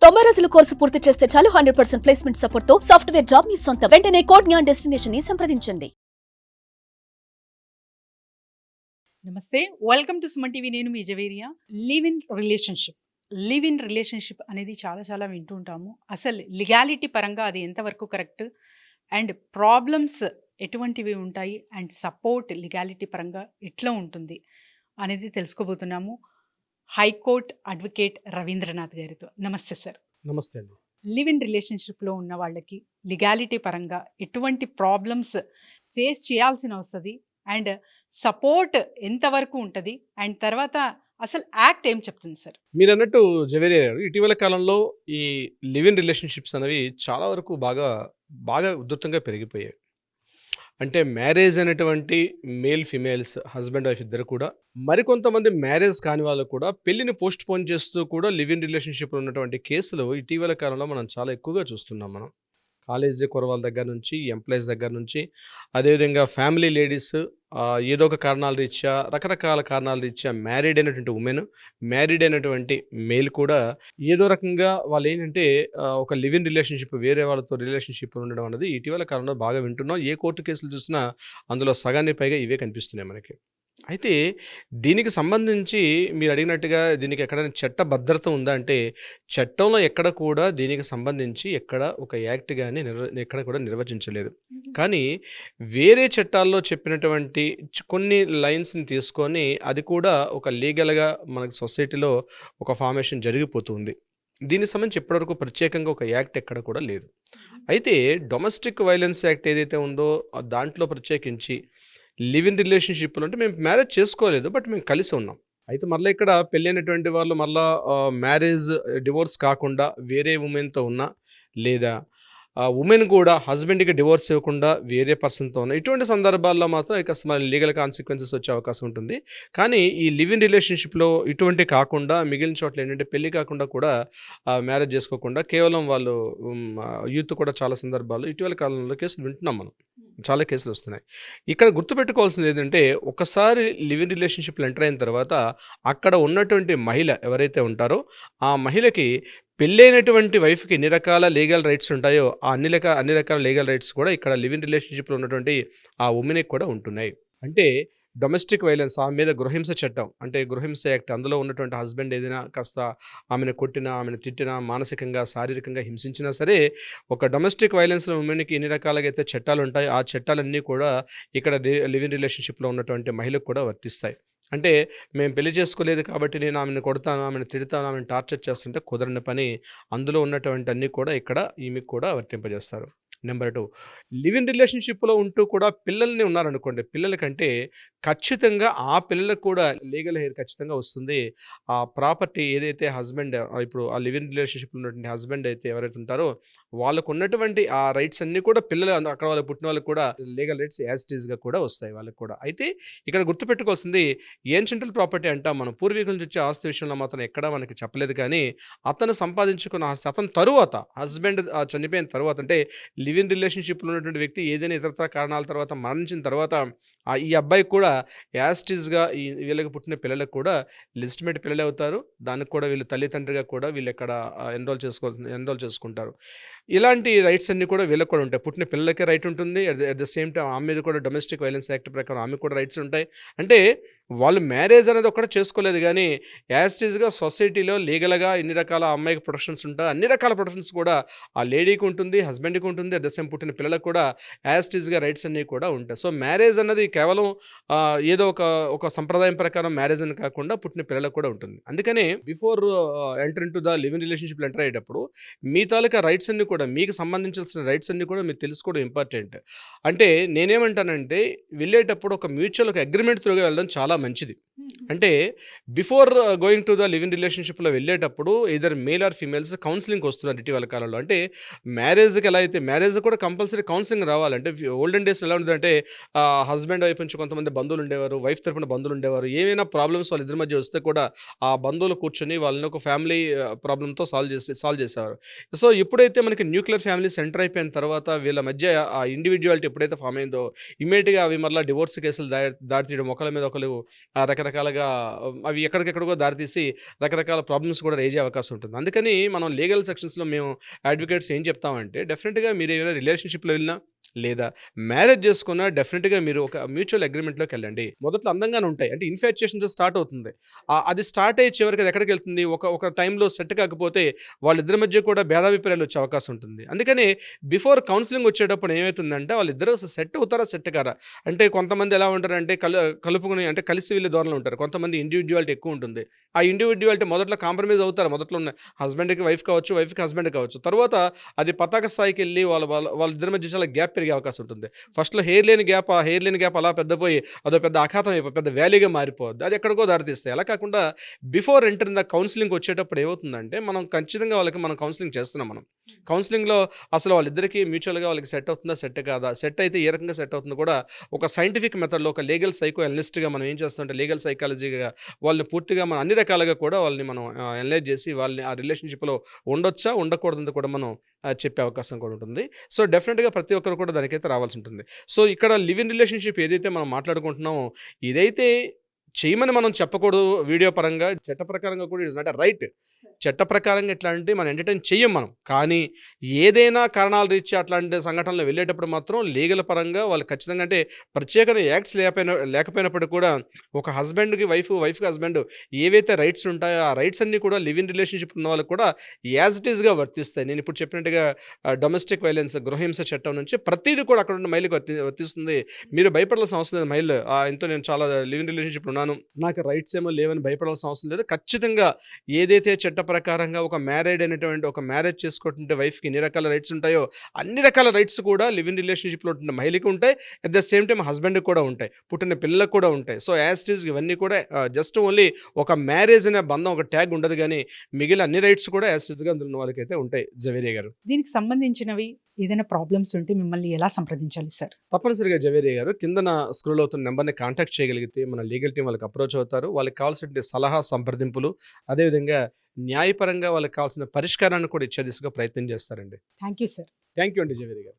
90 రోజుల కోర్సు పూర్తి చేస్తే చాలు 100% ప్లేస్మెంట్ సపోర్ట్ తో సాఫ్ట్వేర్ జాబ్ మీ సొంతం. వెంటనే కోడ్ జ్ఞాన్ డెస్టినేషన్ ని సంప్రదించండి. నమస్తే, వెల్కమ్ టు సుమన్ టీవీ. నేను మీ జవేరియా. లివ్ ఇన్ రిలేషన్షిప్ అనేది చాలా వింటూ ఉంటాము. అసలు లీగాలిటీ పరంగా అది ఎంతవరకు కరెక్ట్, అండ్ ప్రాబ్లమ్స్ ఎటువంటివి ఉంటాయి, అండ్ సపోర్ట్ లీగాలిటీ పరంగా ఎట్లా ఉంటుంది అనేది తెలుసుకోబోతున్నాము హైకోర్ట్ అడ్వకేట్ రవీంద్రనాథ్ గారితో. నమస్తే సార్. నమస్తే అండి. లివ్ ఇన్ రిలేషన్షిప్లో ఉన్న వాళ్ళకి లీగాలిటీ పరంగా ఎటువంటి ప్రాబ్లమ్స్ ఫేస్ చేయాల్సిన వస్తుంది, అండ్ సపోర్ట్ ఎంతవరకు ఉంటుంది, అండ్ తర్వాత అసలు యాక్ట్ ఏం చెప్తుంది సార్? మీరు అన్నట్టు జవేరియా గారు, ఇటీవల కాలంలో ఈ లివ్ ఇన్ రిలేషన్షిప్స్ అనేవి చాలా వరకు బాగా ఉధృతంగా పెరిగిపోయాయి. అంటే మ్యారేజ్ అనేటువంటి మేల్ ఫిమేల్స్ హస్బెండ్ వైఫ్ ఇద్దరు కూడా, మరికొంతమంది మ్యారేజ్ కాని వాళ్ళు కూడా పెళ్లిని పోస్ట్ పోన్ చేస్తూ కూడా లివ్ ఇన్ రిలేషన్షిప్లో ఉన్నటువంటి కేసులు ఇటీవల కాలంలో మనం చాలా ఎక్కువగా చూస్తున్నాం. మనం కాలేజీ కురవాళ్ళ దగ్గర నుంచి, ఎంప్లాయీస్ దగ్గర నుంచి, అదేవిధంగా ఫ్యామిలీ లేడీస్ ఏదో ఒక కారణాల రీత్యా, రకరకాల కారణాల రీత్యా మ్యారీడ్ అయినటువంటి ఉమెన్, మ్యారీడ్ అయినటువంటి మేల్ కూడా ఏదో రకంగా వాళ్ళు ఏంటంటే ఒక లివ్ ఇన్ రిలేషన్షిప్, వేరే వాళ్ళతో రిలేషన్షిప్ ఉండడం అనేది ఇటీవల కాలంలో బాగా వింటున్నాం. ఏ కోర్టు కేసులు చూసినా అందులో సగానికి పైగా ఇవే కనిపిస్తున్నాయి మనకి. అయితే దీనికి సంబంధించి మీరు అడిగినట్టుగా దీనికి ఎక్కడైనా చట్ట భద్రత ఉందా అంటే, చట్టంలో ఎక్కడ కూడా దీనికి సంబంధించి ఎక్కడ ఒక యాక్ట్ కానీ ఎక్కడ కూడా నిర్వచించలేదు. కానీ వేరే చట్టాల్లో చెప్పినటువంటి కొన్ని లైన్స్ని తీసుకొని అది కూడా ఒక లీగల్గా మనకి సొసైటీలో ఒక ఫార్మేషన్ జరిగిపోతుంది. దీనికి సంబంధించి ఇప్పటివరకు ప్రత్యేకంగా ఒక యాక్ట్ ఎక్కడ కూడా లేదు. అయితే డొమెస్టిక్ వైలెన్స్ యాక్ట్ ఏదైతే ఉందో దాంట్లో ప్రత్యేకించి లివ్ ఇన్ రిలేషన్షిప్లో అంటే మేము మ్యారేజ్ చేసుకోలేదు, బట్ మేము కలిసి ఉన్నాం. అయితే మళ్ళీ ఇక్కడ పెళ్ళైనటువంటి వాళ్ళు మళ్ళీ మ్యారేజ్ డివోర్స్ కాకుండా వేరే ఉమెన్తో ఉన్నా, లేదా ఉమెన్ కూడా హస్బెండ్కి డివోర్స్ ఇవ్వకుండా వేరే పర్సన్తో ఉన్న, ఇటువంటి సందర్భాల్లో మాత్రం ఇక లీగల్ కాన్సిక్వెన్సెస్ వచ్చే అవకాశం ఉంటుంది. కానీ ఈ లివ్ ఇన్ రిలేషన్షిప్లో ఇటువంటి కాకుండా మిగిలిన చోట్ల ఏంటంటే పెళ్లి కాకుండా కూడా మ్యారేజ్ చేసుకోకుండా కేవలం వాళ్ళు యూత్ కూడా చాలా సందర్భాల్లో ఇటీవల కాలంలో కేసులు వింటున్నాం మనం. చాలా కేసులు వస్తున్నాయి. ఇక్కడ గుర్తుపెట్టుకోవాల్సింది ఏంటంటే, ఒకసారి లివ్ ఇన్ రిలేషన్షిప్లో ఎంటర్ అయిన తర్వాత అక్కడ ఉన్నటువంటి మహిళ ఎవరైతే ఉంటారో ఆ మహిళకి పెళ్ళైనటువంటి వైఫ్కి ఎన్ని రకాల లీగల్ రైట్స్ ఉంటాయో అన్ని రకాల లీగల్ రైట్స్ కూడా ఇక్కడ లివ్ ఇన్ రిలేషన్షిప్లో ఉన్నటువంటి ఆ ఉమెన్కి కూడా ఉంటున్నాయి. అంటే డొమెస్టిక్ వైలెన్స్, ఆమె మీద గృహహింస చట్టం అంటే గృహహింస యాక్ట్, అందులో ఉన్నటువంటి హస్బెండ్ ఏదైనా కాస్త ఆమెను కొట్టినా, ఆమెను తిట్టినా, మానసికంగా శారీరకంగా హింసించినా సరే, ఒక డొమెస్టిక్ వైలెన్స్ ఉమెన్కి ఎన్ని రకాలుగా అయితే చట్టాలు ఉంటాయో ఆ చట్టాలన్నీ కూడా ఇక్కడ లివ్ ఇన్ రిలేషన్షిప్లో ఉన్నటువంటి మహిళకు కూడా వర్తిస్తాయి. అంటే మేము పెళ్లి చేసుకోలేదు కాబట్టి నేను ఆమెను కొడతాను, ఆమెను తిడతాను, ఆమెను టార్చర్ చేస్తుంటే కుదరని పని. అందులో ఉన్నటువంటి అన్నీ కూడా ఇక్కడ ఈమెకు కూడా వర్తింపజేస్తారు. నెంబర్ 2, లివ్ ఇన్ రిలేషన్షిప్లో ఉంటూ కూడా పిల్లల్ని ఉన్నారనుకోండి, పిల్లలకంటే ఖచ్చితంగా ఆ పిల్లలకు కూడా లీగల్ హెయిర్ ఖచ్చితంగా వస్తుంది. ఆ ప్రాపర్టీ ఏదైతే హస్బెండ్, ఇప్పుడు ఆ లివ్ ఇన్ రిలేషన్షిప్లో ఉన్నటువంటి హస్బెండ్ అయితే ఎవరైతే ఉంటారో వాళ్ళకు ఉన్నటువంటి ఆ రైట్స్ అన్నీ కూడా పిల్లలు అక్కడ వాళ్ళు పుట్టిన వాళ్ళకి కూడా లీగల్ రైట్స్ యాజ్ ఇట్ ఈస్గా కూడా వస్తాయి వాళ్ళకి కూడా. అయితే ఇక్కడ గుర్తుపెట్టుకోవాల్సింది ఏన్షియంటల్ ప్రాపర్టీ అంటాం మనం. పూర్వీకుల నుంచి వచ్చే ఆస్తి విషయంలో మాత్రం ఎక్కడా మనకి చెప్పలేదు. కానీ అతను సంపాదించుకున్న ఆస్తి అతని తరువాత, హస్బెండ్ చనిపోయిన తర్వాత, అంటే లివ్ ఇన్ రిలేషన్షిప్లో ఉన్నటువంటి వ్యక్తి ఏదైనా ఇతరత్ర కారణాల తర్వాత మరణించిన తర్వాత ఈ అబ్బాయికి కూడా యాస్టీస్గా వీళ్ళకి పుట్టిన పిల్లలకు కూడా లెజిటిమేట్ పిల్లలు అవుతారు. దానికి కూడా వీళ్ళు తల్లిదండ్రిగా కూడా వీళ్ళు ఎక్కడ ఎన్రోల్ చేసుకుంటారు. ఇలాంటి రైట్స్ అన్నీ కూడా వీళ్ళకి కూడా ఉంటాయి. పుట్టిన పిల్లలకే రైట్ ఉంటుంది. అట్ ద సేమ్ టైం ఆమె మీద కూడా డొమెస్టిక్ వైలెన్స్ యాక్ట్ ప్రకారం ఆమె కూడా రైట్స్ ఉంటాయి. అంటే వాళ్ళు మ్యారేజ్ అనేది ఒకటి చేసుకోలేదు, కానీ యాస్టీస్గా సొసైటీలో లీగల్గా ఎన్ని రకాల అమ్మాయికి ప్రొటెక్షన్స్ ఉంటాయి, అన్ని రకాల ప్రొటెక్షన్స్ కూడా ఆ లేడీకి ఉంటుంది, హస్బెండ్కి ఉంటుంది. అట్ ద సేమ్ పుట్టిన పిల్లలకు కూడా యాస్టీస్గా రైట్స్ అన్నీ కూడా ఉంటాయి. సో మ్యారేజ్ అన్నది కేవలం ఏదో ఒక సంప్రదాయం ప్రకారం మ్యారేజ్ అని కాకుండా పుట్టిన పిల్లలకు కూడా ఉంటుంది. అందుకనే before enter in to the live in relationship enter అయ్యేటప్పుడు మీ తాలూకా రైట్స్ అన్ని కూడా, మీకు సంబంధించిన రైట్స్ అన్ని కూడా మీరు తెలుసుకోవడం ఇంపార్టెంట్. అంటే నేనేమంటానంటే, వెళ్ళేటప్పుడు ఒక మ్యూచువల్ ఒక అగ్రిమెంట్ త్రూగా వెళ్ళడం చాలా మంచిది. అంటే before going to the live in రిలేషన్షిప్లో వెళ్ళేటప్పుడు ఇద్దరు మేల్ ఆర్ ఫీమేల్స్ కౌన్సిలింగ్కి వస్తున్నారు ఇటీవల కాలంలో. అంటే మ్యారేజ్కి ఎలా అయితే మ్యారేజ్ కూడా కంపల్సరీ కౌన్సిలింగ్ రావాలంటే, ఓల్డెన్ డేస్ ఎలా ఉంటుందంటే హస్బెండ్ వైపు నుంచి కొంతమంది బంధువులు ఉండేవారు, వైఫ్ తరపున బంధువులు ఉండేవారు. ఏమైనా ప్రాబ్లమ్స్ వాళ్ళిద్దరి మధ్య వస్తే కూడా ఆ బంధువులు కూర్చొని వాళ్ళని ఒక ఫ్యామిలీ ప్రాబ్లంతో సాల్వ్ చేసేవారు. సో ఎప్పుడైతే మనకి న్యూక్లియర్ ఫ్యామిలీ సెంటర్ అయిపోయిన తర్వాత వీళ్ళ మధ్య ఆ ఇండివిజువాలిటీ ఎప్పుడైతే ఫామ్ అయిందో ఇమీడియట్గా అవి మళ్ళీ డివోర్స్ కేసులు దాడి తీయడం, ఒకరి మీద ఒకరు రకరకాల రకరకాలుగా అవి ఎక్కడికెక్కడికో దారితీసి రకరకాల ప్రాబ్లమ్స్ కూడా రేజ్ అయ్యే అవకాశం ఉంటుంది. అందుకని మనం లీగల్ సెక్షన్స్‌లో మేము అడ్వకేట్స్ ఏం చెప్తామంటే డెఫినిట్‌గా మీరు ఏదైనా రిలేషన్‌షిప్‌లో వెళ్ళినా లేదా మ్యారేజ్ చేసుకున్నా డెఫినిట్‌గా మీరు ఒక మ్యూచువల్ అగ్రీమెంట్‌లోకెళ్ళండి. మొదట్లో అందంగానే ఉంటాయి. అంటే ఇన్‌ఫాచ్యుయేషన్‌తో స్టార్ట్ అవుతుంది. అది స్టార్ట్ అయ్యి చివరికి అది ఎక్కడికెళ్తుంది ఒక టైంలో సెట్ కాకపోతే వాళ్ళిద్దరి మధ్య కూడా భేదాభిప్రాయాలు వచ్చే అవకాశం ఉంటుంది. అందుకని బిఫోర్ కౌన్సెలింగ్ వచ్చేటప్పుడు ఏమైతుందంటే వాళ్ళిద్దరూ అసలు సెట్ అవుతారా? సెట్ కారా? అంటే కొంతమంది ఎలా ఉంటారంటే కలుపుకొని అంటే కలిసి వెళ్ళే ధోరణిలో ఉంటారు. కొంతమంది ఇండివిడ్యువాలిటీ ఎక్కువ ఉంటుంది. ఆ ఇండివిడ్యువాలిటీ మొదట్లో కాంప్రమైజ్ అవుతారు. మొదట్లో ఉన్న హస్బెండ్‌కి వైఫ్ కావచ్చు, వైఫ్‌కి హస్బెండ్ కావచ్చు. తర్వాత అది పతాక స్థాయికెళ్ళి వాళ్ళిద్దరి మధ్య చాలా గ్యాప్ పెరిగే అవకాశం ఉంటుంది. ఫస్ట్‌లో ఆ హెయిర్ లేని గ్యాప్ అలా పెద్దపోయి అదో పెద్ద అఖాతం అయిపోయి పెద్ద వ్యాలీగా మారిపోద్ది. అది ఎక్కడికో దారితీస్తాయి. అలా కాకుండా బిఫోర్ ఎంటరింగ్ ద కౌన్సెలింగ్‌కి వచ్చేటప్పుడు ఏమవుతుందంటే మనం ఖచ్చితంగా వాళ్ళకి మనం కౌన్సెలింగ్ చేస్తున్నాం మనం. కౌన్సెలింగ్‌లో అసలు వాళ్ళిద్దరికీ మ్యూచువల్‌గా వాళ్ళకి సెట్ అవుతుందా? సెట్ కాదా? సెట్ అయితే ఏ రకంగా సెట్ అవుతుందో కూడా ఒక సైంటిఫిక్ మెథడ్‌లో ఒక లీగల్ సైకో అనలిస్ట్‌గా మనం ఏం చేస్తామంటే లీగల్ సైకాలజీగా వాళ్ళని పూర్తిగా మనం అన్ని రకాలుగా కూడా వాళ్ళని మనం అనలైజ్ చేసి వాళ్ళని ఆ రిలేషన్‌షిప్‌లో ఉండొచ్చా? ఉండకూడదని కూడా మనం చెప్పే అవకాశం కూడా ఉంటుంది. సో, డెఫినిట్‌గా ప్రతి ఒక్కరు కూడా దానికైతే రావాల్సి ఉంటుంది. సో, ఇక్కడ లివ్ ఇన్ రిలేషన్‌షిప్ ఏదైతే మనం మాట్లాడుకుంటున్నామో ఇదైతే చేయమని మనం చెప్పకూడదు వీడియో పరంగా. చట్ట ప్రకారంగా కూడా it is not a right. చట్ట ప్రకారంగా ఎట్లా మనం ఎంటర్‌టైన్ చెయ్యం మనం. కానీ ఏదైనా కారణాల రీత్యా అట్లాంటి సంఘటనలు వెళ్ళేటప్పుడు మాత్రం లీగల్ పరంగా వాళ్ళు ఖచ్చితంగా అంటే ప్రత్యేకమైన యాక్ట్స్ లేకపోయినప్పటికి కూడా ఒక హస్బెండ్‌కి వైఫ్‌కి హస్బెండ్ ఏవైతే రైట్స్ ఉంటాయో ఆ రైట్స్ అన్నీ కూడా లివ్ ఇన్ రిలేషన్‌షిప్ ఉన్న వాళ్ళకి కూడా యాజ్ ఇట్ ఈస్‌గా వర్తిస్తాయి. నేను ఇప్పుడు చెప్పినట్టుగా డొమెస్టిక్ వైలెన్స్ గృహహింస చట్టం నుంచి ప్రతీది కూడా అక్కడ ఉన్న మహిళకి వర్తిస్తుంది. మీరు భయపడాల్సిన అవసరం లేదు. మహిళలు ఇంతో నేను చాలా లివ్ ఇన్ రిలేషన్‌షిప్‌లో ఉన్నాను. నాకు రైట్స్ ఏమో లేవని భయపడాల్సిన అవసరం లేదు. ఖచ్చితంగా ఏదైతే చట్ట ప్రకారంగా ఒక మ్యారేజ్ చేసుకుంటుంటే వైఫ్‌కి ఎన్ని రకాల రైట్స్ ఉంటాయో అన్ని రకాల రైట్స్ కూడా లివ్ ఇన్ రిలేషన్‌షిప్‌లో ఉంటున్న మహిళకి ఉంటాయి. అట్ ద సేమ్ టైమ్ హస్బెండ్‌కి కూడా ఉంటాయి. పుట్టిన పిల్లలకు కూడా ఉంటాయి. సో, యాజ్ ఇట్ ఈజ్ ఇవన్నీ కూడా జస్ట్ ఓన్లీ ఒక మ్యారేజ్ అనే బంధం ఒక ట్యాగ్ ఉండదు గానీ మిగిలిన అన్ని రైట్స్ కూడా యాజ్ ఇట్ ఈజ్‌గా అందులో ఉన్న వాళ్ళకైతే ఉంటాయి. జవేరియా గారు. దీనికి సంబంధించినవి ఏదైనా ప్రాబ్లమ్స్ ఉంటే మిమ్మల్ని ఎలా సంప్రదించాలి సార్? తప్పనిసరిగా జవేరియా గారు కిందన స్క్రోల్ అవుతున్న నెంబర్‌ని కాంటాక్ట్ చేయగలిగితే మన లీగల్ టీమ్ వాళ్ళకి అప్రోచ్ అవుతారు. వాళ్ళకి కావాల్సిన సలహా, సంప్రదింపులు అదేవిధంగా న్యాయపరంగా వాళ్ళకి కావాల్సిన పరిష్కారాన్ని కూడా ఇచ్చే దిశగా ప్రయత్నం చేస్తారండి. Thank you sir. Thank you అండి జవేరియా గారు.